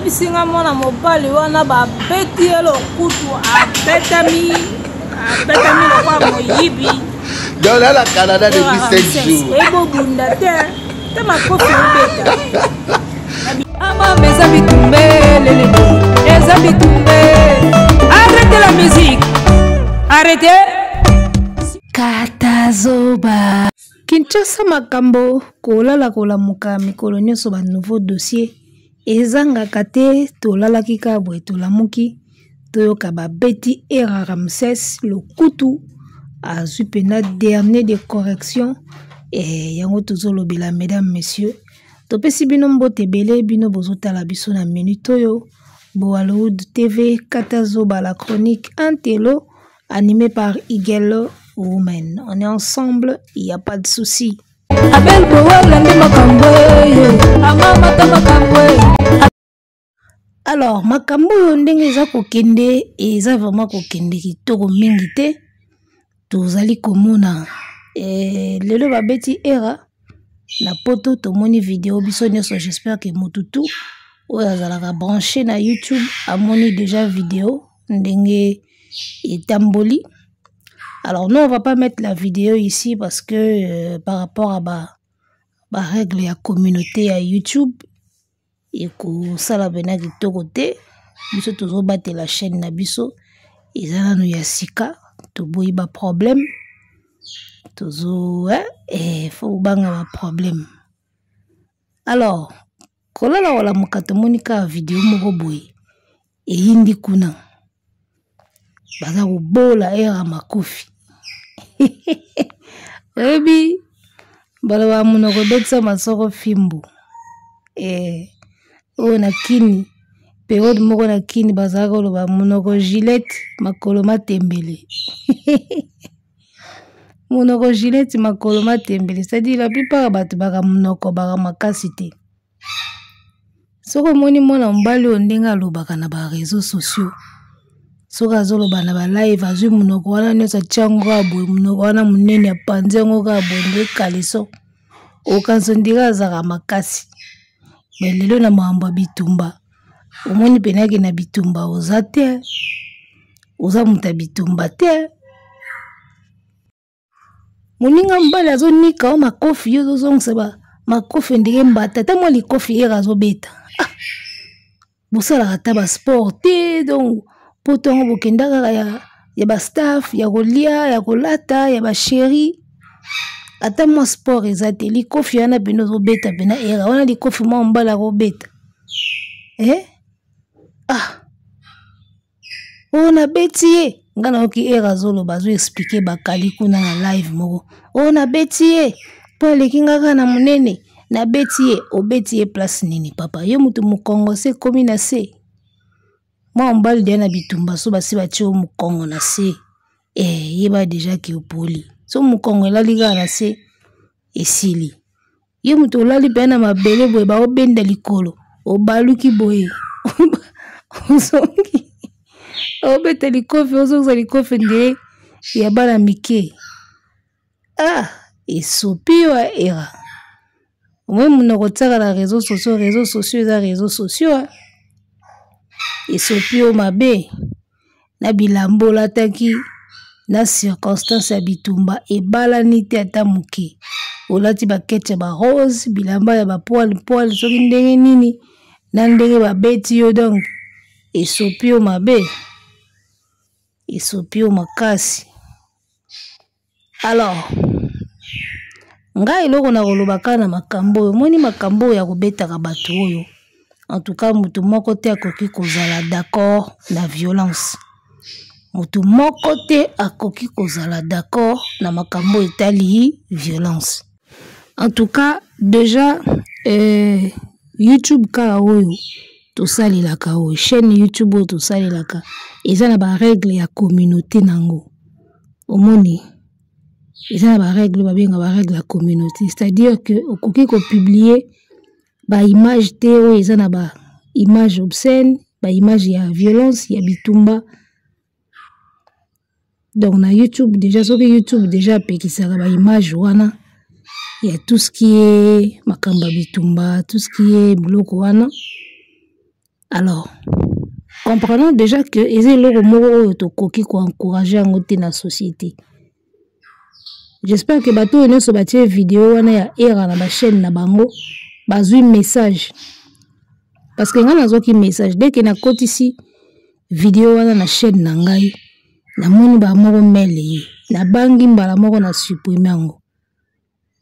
bisinga mona mobali wana ba beti elo kutu abetami kwa moyibi dans la Canada depuis 7 jours ebo bunda te makofi obeta ama meza bitumbe lele eza bitumbe arrêtez la musique arrêtez Katazoba Kinshasa makambo kolala kolamuka mikolo nyonso ba nouveau dossier ezangaka te tolalaki kabwe tolamuki toyoka babeti era Ramsès Lokutu azwi pena dernier de correction yango tozolobela mesdames messieurs topesi bino mbote bele bino bozotala biso na minute oyo Boalouд TV Katazoba la chronique Antelo animé par Igelo Women. On est ensemble, il n'y a pas de souci. Alors, makambo ndenge eza kokende eza vraiment kokende kitoko mingi te tozali komona lelo babeti era na poto tomoni vidéo biso nyonso j'espère que mututu oyo azalaka branché na YouTube amoni déjà vidéo ndenge etamboli. Alors nous on va pas mettre la vidéo ici parce que par rapport à ba règle ya communauté à YouTube et ko sala bena kitoko te biso tozo battre la chaîne na biso ezala no ya sika to boyi ba problème tozo faut banga ba problème. Alors kolala wala mukato monika vidéo moko boyi e hindi kuna baza kobola era makofi Ebi bala munoko betsa masoko fimbu o na kini periode moko na kini baza koloba munoko Gillette makolo matembele munoko Gillette makolo matembele c'est-à-dire la plupart batu baka munoko baka makasi te soko moni mona mbali ondenga lobaka na ba réseaux sociaux soka zoloba na ba live azwi munoko wana nyosa chango abwe munoko wana munene apanze ngoka abonde kaleso okansondira zaka makasi melelo na mambo bitumba omoni penaki na bitumba ozate oza muta bitumba te muninga mbala azonika o makofi yo zozongisa ba makofi ndenge mbata ta mo likofi era azobeta bosala kata ba sport te donc Pourtant, bokendaka ya ba staff, ya kolia, ya kolata, ya ba chéri. Ata mo sport ezate likofi yana bino zo beta bena era. Wana likofi mo mbala ko beta. Ona beti ngana oki era zolo bazo expliquer bakali kuna na live moko. Ona beti po lekingaka na munene na beti obeti place nini papa. Yo mutu mukongo se komi na se. Moi on bal de na bitumba so basi batie o mukongo na se yeba déjà ki opoli so mukongo la liga na se esili ye muto lali pena mabele boye ba obenda likolo obaluki boye osongi obeta likofi ozoza likofi nde ya bana mike esopi wa era omwe munoko tsaka na réseaux sociaux eza réseaux sociaux esopi o mabe na bilambo lataki na circonstance ya bitumba ebalani te ata muke olati bakete ba rose bilamba ya ba poil soki ndenge nini na ndenge babeti yo donc esopi o mabe esopi o makasi. Alors ngai eloko na kolobaka na makambo oyo moni makambo ya kobetaka bato oyo en tout cas mutu moko te akoki kozala d'accord na violence mutu moko te akoki kozala d'accord na makambo etali violence. En tout cas déjà YouTube ka oyo tosalelaka oyo chaîne YouTube oyo tosalelaka eza na ba règle ya communauté nango omoni eza na ba règle babenga ba règle ya communauté c'est-à-dire que okoki ko publier ba image te oyo eza na ba image obscène ba image ya violence ya bitumba donc na YouTube déjà soki YouTube déjà apekisaka ba image wana ya tout ce qui est makamba bitumba tout ce qui est biloko wana Alors, comprenons déjà que eza eloko moko tokoki ko encourager yango te na société. J'espère que bato nyonso batie vidéo wana ya era na ba chaîne na bango bazui message. Parce que nga nazoki message dès que na kotisi vidéo wana na chaîne na ngai na moni ba moko mail na bangi mbala moko na supprimer yango.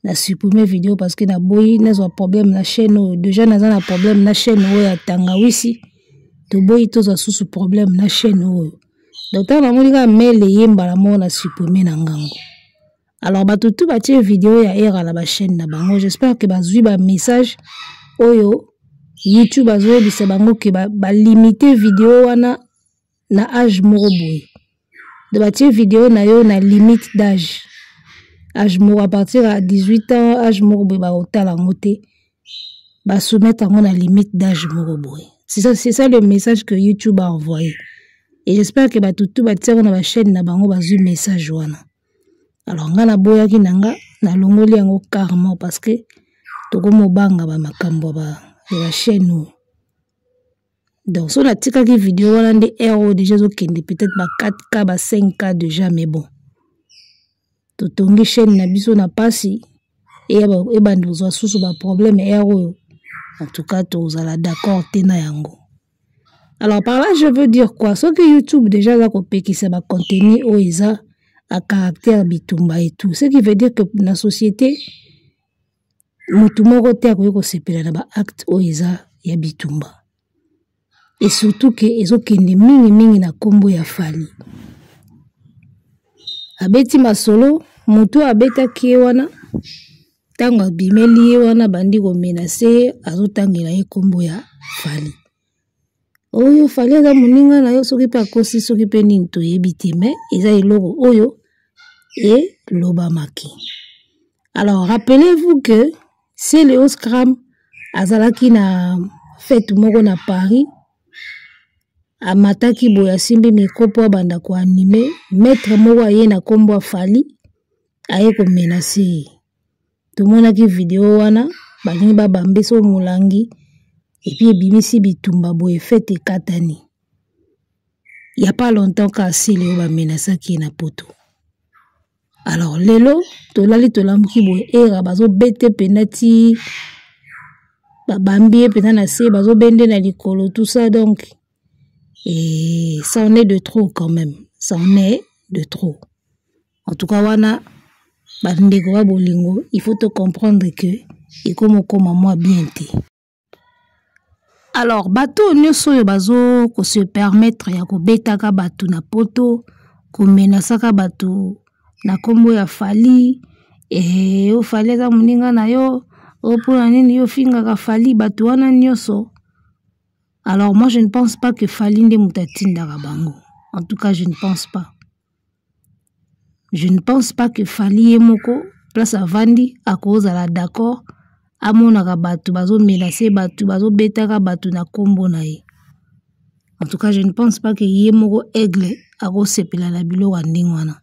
Na supprimer vidéo parce que na boyi nazo problème na chaîne déjà naza na problème na chaîne ya Tangawisi. To boyi toza susu problème na chaîne donc na moni ka mail mbala moko na supprimer na ngango. Alors bato tout batie vidéo ya era la ba chaîne na bango, j'espère que bazui ba message oyo YouTube azoye bisa bango ke ba limiter vidéo wana na âge moko boye. De batie vidéo na yo na limite d'âge. Âge moko à partir à 18 ans, âge moko boye ba otala ngote. Ba soumettre na limite d'âge moko boye. C'est ça le message que YouTube a envoyé. Et j'espère que bato tout batie na ba chaîne na bango bazui message wana. Alors nga na boya ki nanga na longoli yango carrément parce que toko mobanga ba makambo ba chaîne. Donc so na tika ki vidéo wana nde héros déjà zo kende peut-être ba 4K ba 5K déjà mais bon. To tongi chaîne na biso na pasi et ba ndozo susu ba problème héros. En tout cas to zala d'accord tena yango. Alors par là je veux dire quoi? Ce que YouTube déjà za ko pekisa ba contenu o isa à caractère bitumba et tout. Ce qui veut dire que dans la société, mutumoko te akoki kosepela na ba acte oiza ya bitumba. Et surtout que ezokende mingi na kombo ya Fally. Abeti masolo, mutu abetaki wana, tango abimeli wana bandi ko menacer, azotangela ye kombo ya Fally. Oyo Fally aza moninga na yo soki pe akosi soki pe nini toyebi te mais eza eloko oyo et lobamaki. Alors rappelez-vous que c'est le Scram azalaki na fête moko na Paris amataki boya simbi micro po banda ko animer maître moko aye na kombo Fally aye ko menacer. Tomonaki vidéo wana balingi ba bambeso mulangi. Et puis, bimisi bitumba boye fête katani. Il n'y a pas longtemps qu'à Sélé va menacer qui est na poto. Alors, lelo, tolali tolamki boye era bazo bete penati, babambie penana se bazo bende na likolo, tout ça donc. Et ça en est de trop quand même. Ça en est de trop. En tout cas, wana, bandeko wa bolingo, il faut te comprendre que, et comme moi bien te. Alors, bateau nyonso yo bazo ko se permettre ya ko betaka bato na poto, ko menasaka bato na kombo ya Fally, et yo Fally za moninga na yo, o pona nini yo fingaka Fally bato wana nyonso. Alors moi je ne pense pas que Fally nde mutatindaka bango. En tout cas, je ne pense pas. Je ne pense pas que Fally yemoko place avandi akozala d'accord. Amonaka batu bazo menacer batu bazo betaka batu na kombo na ye. En tout cas, je ne pense pas que yemoko aigle ako sepela la biloko ndingwana.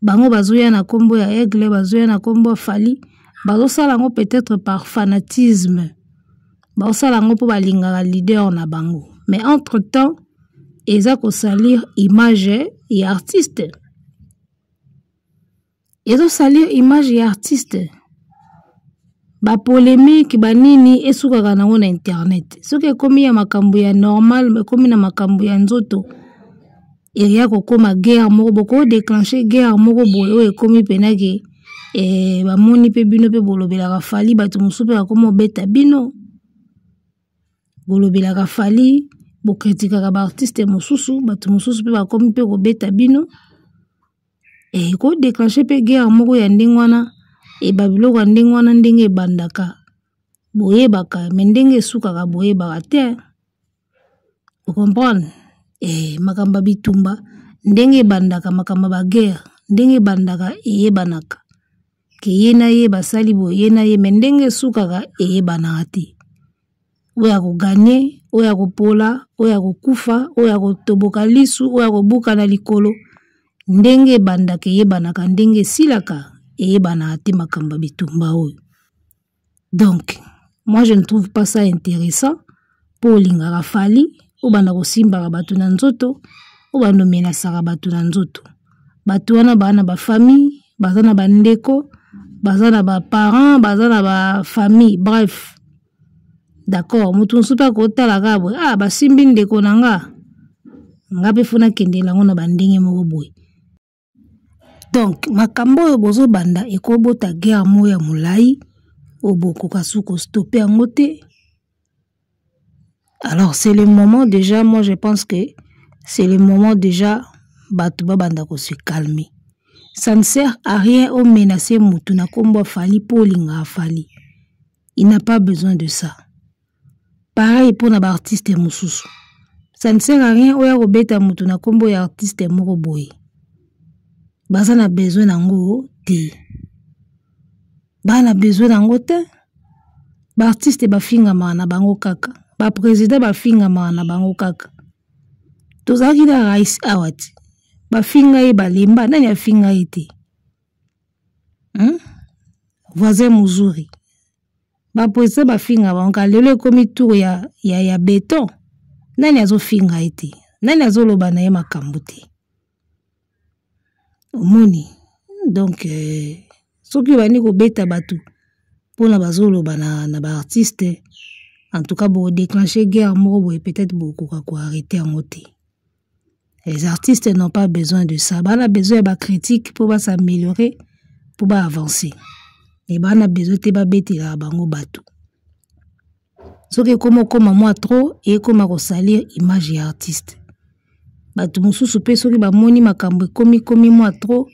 Bango bazo ya na kombo ya aigle, bazo ya na kombo ya Fally, bazo sala ngo peut-être par fanatisme. Bazo sala ngo po balingaka leader na bango. Mais entre-temps, eza ko salir image et artiste. Ezo salir image et artiste. Ba polémique ba nini esukaka nango na internet. Soki komi ya makambo ya normal, mais komi na makambo ya nzoto. Eria ko koma guerre moko boko déclencher guerre moko boyo e komi penaki ba moni pe bino pe bolobela Fally bato musupe ba komo beta bino. Bolobela Fally, bo critika ba artiste mususu, bato mususu pe ba komi pe ko beta bino. E ko déclencher pe guerre moko ya ndingwana. Et babilo kwa ndengwana ndenge bandaka boye baka mendenge sukaka boye bakate. Vous comprenez? Makamba bitumba ndenge bandaka makamba ba guerre ndenge bandaka banaka ke yena ye basali boye na ye mendenge sukaka banaka te. Oya ko gagner, oya ko pola, oya ko kufa, oya ko toboka lisu, oya ko buka na likolo ndenge bandaka banaka ndenge silaka banate makamba bitumba oyo. Donc, moi je ne trouve pas ça intéressant. po lingaka fali obanda kosimbaka bato na nzoto obanda menasaka bato na nzoto bato wana bana ba famille baza na bandeko baza na ba parents baza na ba famille bref d'accord mutu nsupa kotala kabwe basimbi ndeko nanga ngape funa kendela ngona bandenge moko boye. Donc makambo oyo bozo banda ekobota guerre moya mulai oboko kasuko stopper yango te. Alors c'est le moment déjà, moi je pense que c'est le moment déjà batuba banda ko se calmer. Ça ne sert à rien au menacer mutu na kombo fali polinga fali. Il n'a pas besoin de ça. Pareil pour na artiste mususu. Ça ne sert à rien au ya robeta mutu na kombo ya artiste moko boye. Baza na besoin nango te. Ba na besoin nango te. Ba artiste ba finga na bango kaka. Ba président ba finga na bango kaka. Tozaki na Rais Awati. Ba finga ye balemba nani ya finga ete. Voisin muzuri. Ba président ba finga bango lelo komi tour ya béton. Nani azo finga ete. Nani azo loba na ye makambo te. Omoni. Donc soki bani ko beta batu pona bazolo na ba artiste en tout cas pour déclencher guerre moko peut-être beaucoup ko arrêter en moté. Les artistes n'ont pas besoin de ça. Ba na besoin ba critique pour s'améliorer, pour ba avancer. Et ba na besoin te ba betela bango batu. Soki comme moi trop et comme ko salir image ya artiste. Batu mususu pe soki ba moni makambo komi moi trop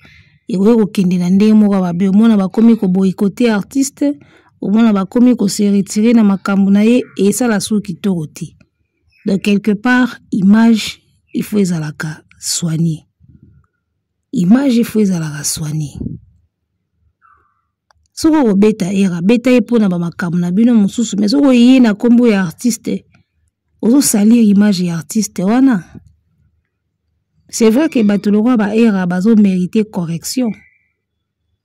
et ko kende na ndenge moko ba be mona ba komi ko boycotter artiste au mona ba komi ko se retirer na makambo na ye et ça la sou kitoko te. Donc quelque part image il faut ezalaka soigner. Image il faut ezalaka soigner. Soko beta era beta e pona ba makambo na bino mususu mais soko yi na kombo ya artiste ozo salir image ya artiste wana. C'est vrai que batuloko ba era bazo mériter correction.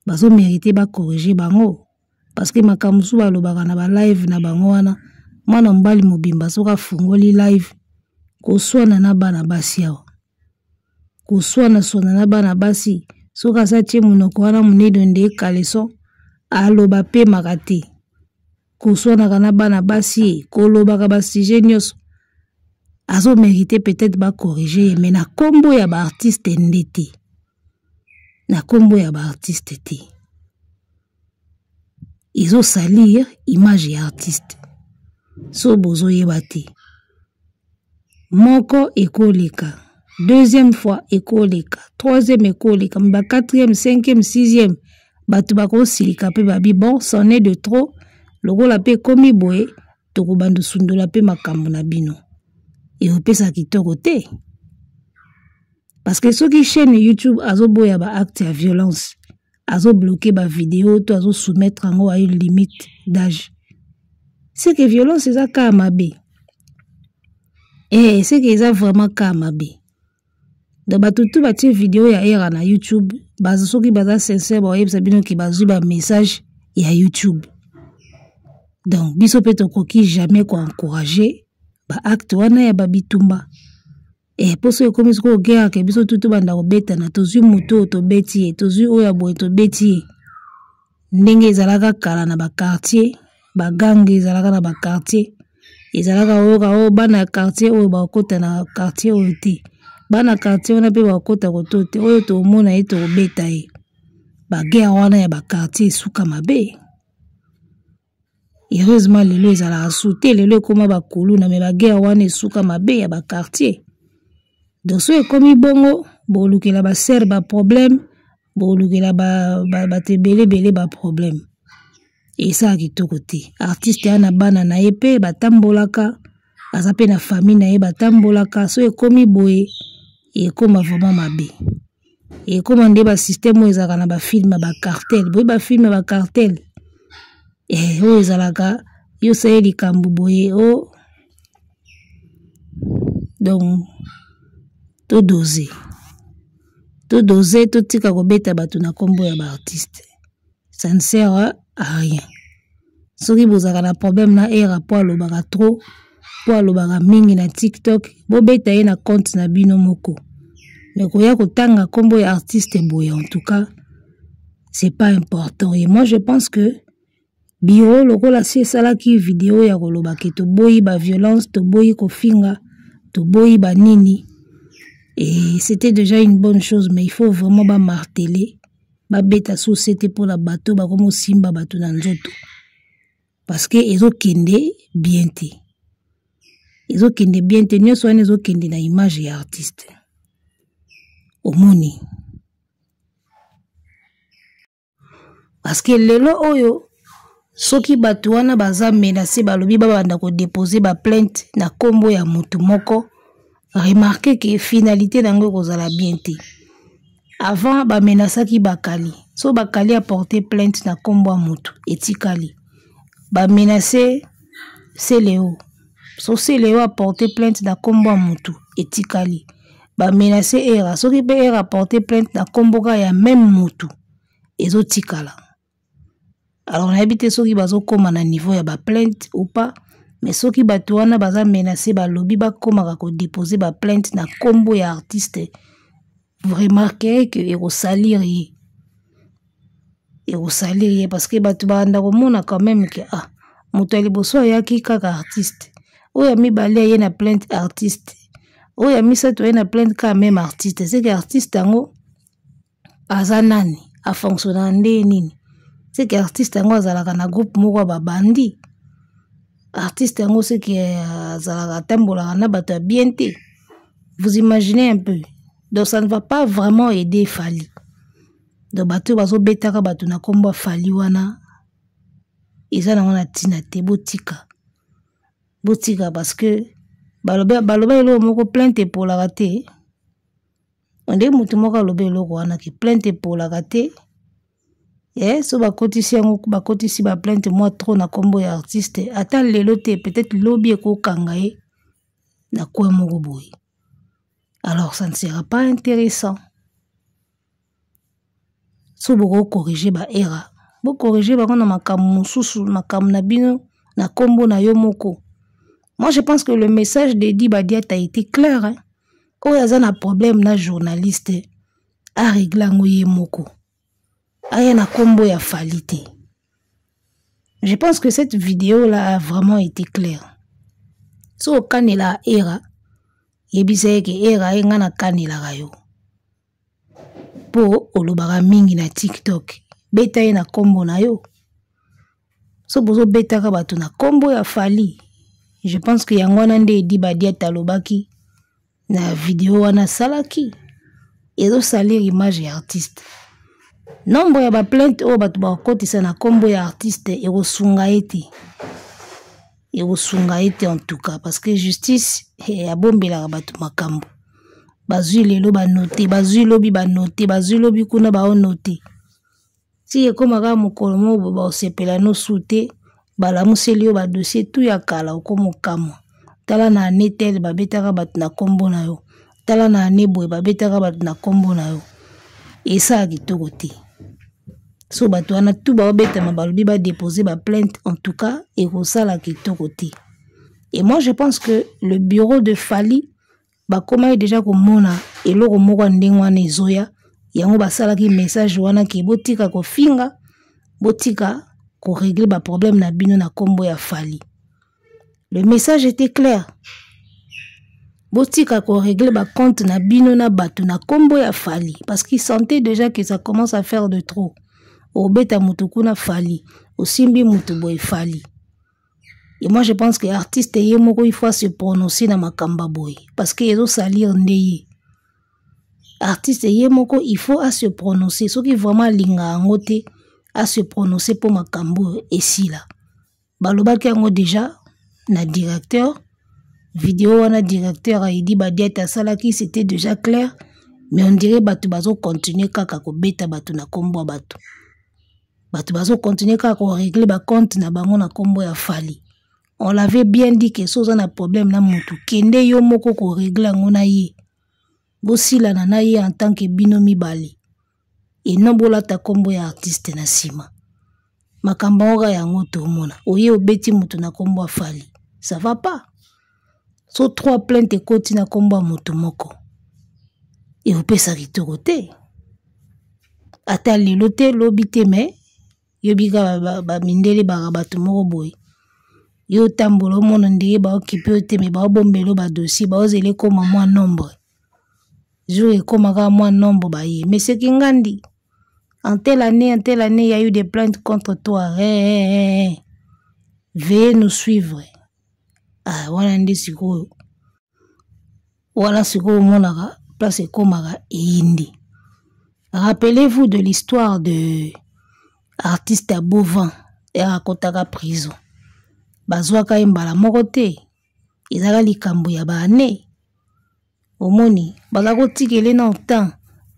Bazo mériter ba corriger bango parce que makamusu ba lobaka na ba live na bango wana mwana mbali mobimba soka fungoli live ko swana na bana basi yawa. Ko swana na bana basi soka sa tie munoko wana munedo nde kaleso aloba pe makati. Ko swana kana bana basi ko loba ka ba sujet nyos. Azo mérité peut-être ba corriger mais na kombo ya ba artiste ndete. Na kombo ya ba artiste te. Ils ont salir image ya artiste. So bozo yebate. Moko ekoleka. Deuxième fois ekoleka. Troisième ekoleka. Mba quatrième, cinquième, sixième. Batu bako silika pe babi bon, c'en est de trop. Logo la pe komi boye. Toko bandu sundo la pe makambo na bino. Et au pesa kitoko te. Parce que ceux qui chaîne YouTube azo boya ba acte à violence. Azo bloquer ba vidéo, to azo soumettre en haut à une limite d'âge. C'est que violence c'est ça kamabe. Eh, c'est que ça vraiment kamabe. Donc batutu batie vidéo ya era na YouTube, bazo soki baza sincère ba yebisa bino ki bazu ba message ya YouTube. Donc biso peto koki jamais ko encourager ba acte wana ya babitumba. Et pour ce comme ko guerre ke biso tutu banda ko beta na tozu muto to beti tozu oya boy to beti ndenge ezalaka kala na ba quartier ba gangi ezalaka na ba quartier ezalaka oyo bana quartier oyo ba kota na quartier oyo te bana quartier wana pe ba kota ko tote oyo to mona eto beta e ba guerre wana ya ba quartier suka mabe. Heureusement lelo ezala asouté lelo koma ba kulu na me ba guerre wana suka mabe ya ba quartier. Donc so ekomi bongo bolukela ba ser ba problème bolukela ba tebele bele ba problème. Et ça kitoko te. Artiste ana bana na epe batambolaka azape na famille na ye batambolaka so ekomi boye et koma vraiment mabe. Et comment nde ba système ezaka na ba film ba cartel boye ba film ba cartel. Et o ezalaka yo saye likambu boye o donc to doser to tika ko beta batu na kombo ya ba artiste. Ça ne sert à rien. Soki bozaka na problème na era po alobaka trop po alobaka mingi na TikTok bobeta ye na compte na bino moko mais koya kotanga kombo ya artiste boye en tout cas c'est pas important et moi je pense que biro lokola si esalaki vidéo ya koloba ke toboyi ba violence toboyi kofinga toboyi ba nini et c'était déjà une bonne chose mais il faut vraiment ba marteler ba beta société pour la bateau ba comme simba bateau na nzoto parce que ezokende bien te ezokende bien te nyonso wana ezokende na image ya artiste omoni parce que lelo oyo soki bato wana baza menacé balobi babanda ko déposer ba plainte na kombo ya mutu moko remarquez que finalité nango kozala bien te avant ba menacaki bakali so bakali a porté plainte na kombo ya mutu etikali ba menacé Seleo so Seleo a porté plainte na kombo ya mutu etikali ba menacé Era soki pe Era a porté plainte na kombo ka ya même mutu ezotikala. Alors on habite soki bazo koma na niveau ya ba plainte ou pas mais soki bato wana baza menacé ba lobby ba koma ko déposer ba plainte na kombo ya artiste vous remarquerez que ero salir parce que bato banda komona quand même que ah muto liboso yaki kaka artiste oya mibale ye na plainte artiste oya misato ye na plainte ka même artiste c'est que artiste ngo aza nani a fonctionner nini c'est que artiste ngo azalaka na groupe moko ba bandi artiste ngo c'est que azalaka tambola na bato bien te vous imaginez un peu donc ça ne va pas vraiment aider Fally donc bato bazo betaka bato na kombo Fally wana eza na wana tina te botika parce que baloba elo moko plainte pour la rater on dit mutu moko aloba elo wana ki plainte pour la rater so bakotisi yango bakotisi ba plainte moi trop na kombo ya artiste ata lelo te peut-être lobby ekokanga ye na kwa moko boye alors ça ne sera pas intéressant so boko corriger ba Era bo corriger ba kona makambo mususu makambo na bino na kombo na yo moko. Moi je pense que le message de Di Badiat a été clair hein. Quand il y a un problème na journaliste a régler ngoye moko aya na kombo ya Fally te. Je pense que cette vidéo là a vraiment été claire. So kanela Era yebise ke Era enga na kanela rayo po olobaka mingi na TikTok beta ye na kombo na yo so bozo beta ka bato na kombo ya Fally. Je pense que yango wana nde Di Badiat alobaki na vidéo wana salaki ezo salir image ya artiste. Nombre ya ba plainte o bato ba kotisa na kombo ya artiste erosunga ete en tout cas parce que justice ya bombela bato makambo bazui lelo ba noter bazui lobi ba noter bazui lobi kuna ba noter si ekoma ka mokolo mo ba osepela no sute bala museli yo ba dossier tout ya kala okomo kamo tala na netel ba betaka bato na kombo na yo tala na nebo ba betaka bato na kombo na yo esa kitoko te so bato wana tout ba betama balobi ba déposer ba plainte en tout cas et kosala kitoko te. Et moi je pense que le bureau de Fally ba koma déjà komona eloko moko ndenge wana ezoya yango basalaki message wana ki botika ko finga botika ko régler ba problème na bino na kombo ya Fally. Le message était clair. Botika ko régler ba compte na bino na bato na kombo ya Fally parce qu'il sentait déjà que ça commence à faire de trop. Obeta mutukuna Fally, osimbi mutu boy Fally. Et moi je pense que artiste ye moko il faut se prononcer na makamba boy parce que yezo salir ndeye. Artiste ye moko il faut à se prononcer ce qui vraiment linga ngote à se prononcer pour makambo esila. Balobaki yango déjà na directeur vidéo wana directeur a Di Badiat asalaki c'était déjà clair mais on dirait bato bazo continuer kaka ko beta bato na kombo bato. Bato bazo continuer kaka ko régler ba compte na bango na kombo ya Fally. On l'avait bien dit que soza na problème na mutu kende yo moko ko régler ngona ye. Bosila na ye en tant que binomi bali. Et non bola ta kombo ya artiste na sima. Makamba oga yango to mona. Oye obeti mutu na kombo ya Fally. Ça va pas. so 3 plainte ekoti na kombo ya moto moko eopesa kitoko te ata lelo te lobi te me yobika bamindele baka bato moko boye yo tambola omona ndenge baokipe yo te me baobombela badossier baozela ekoma mwa nombre jour ekomaka mwa nombre baye mais c'est Ngandi en telle année il y a eu des plaintes contre toi veuillez nous suivre wana nde sikoyo wana sikoyo omonaka place ekomaka eyindi. Rappelez-vous de l'histoire de artiste à Bovin et à Kotaka prison. Bazwaka imbala moko te. Ezaka likambo ya bane. Omoni, bazako tikele na temps.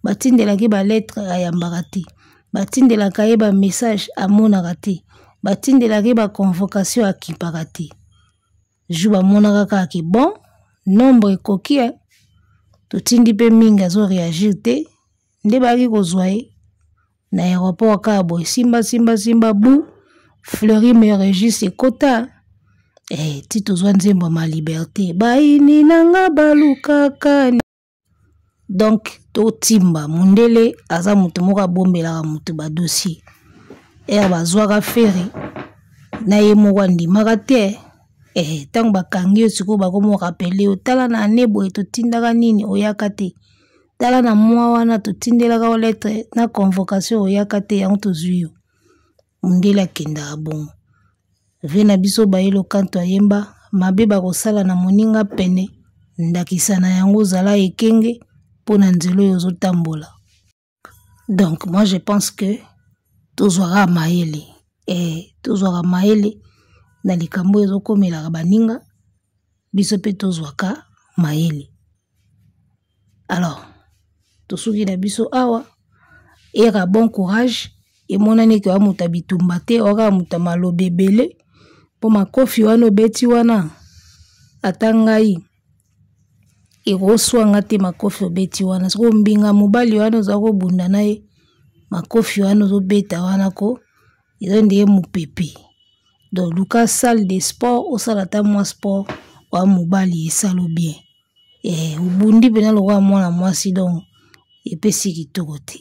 Batindelaki ba lettre ayambaka te. Batindelaka ye ba message amonaka te. Batindelaki ba convocation akipaka te. Juba monaka kaka bon, nombre ekoki totindi pe minga zo réagir te. Nde baki kozwa ye na aéroport ka boy simba bu Fleury me registre ekota ti tozwa nzembo ma liberté baini nanga balukaka donc to timba mundele aza mutu moko abombelaka mutu ba dossier bazwaka feri na ye moko andimaka te tango bakangi yo sikoyo bakomo rapele otala na nebo totindaka nini oyaka te tala na mwa wana totindelaka o lettre na convocation oyaka te yango tozwi yo mundele akendaka bongo ve na biso bayelo kanto ayemba mabe bakosala na moninga pene ndakisa na yango zala ekenge mpona nzela oyo ozotambola. Donc moi je pense que tozwaka mayele tozwaka mayele na likambo ezokomelaka baninga biso mpe tozwaka mayele. Alors tosuki na biso awa era bon courage emonani ke amuta bitumba te oka amuta malobe ebele po makofi wana obeti wana ata ngai ekoswanga te makofi obeti wana soko mbinga mobali wana oza kobunda na ye makofi wana ozobeta wana ko ezo ndeye mopepe. Donc luka salle de sport osala ta mwa sport wa mobali esalo bien obundi pena lokwa mwana mwasi donc epesi kitoko te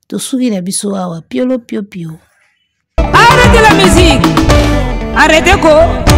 tosuki na biso awa piolo pio. Arrêtez la musique, arrêtez quoi.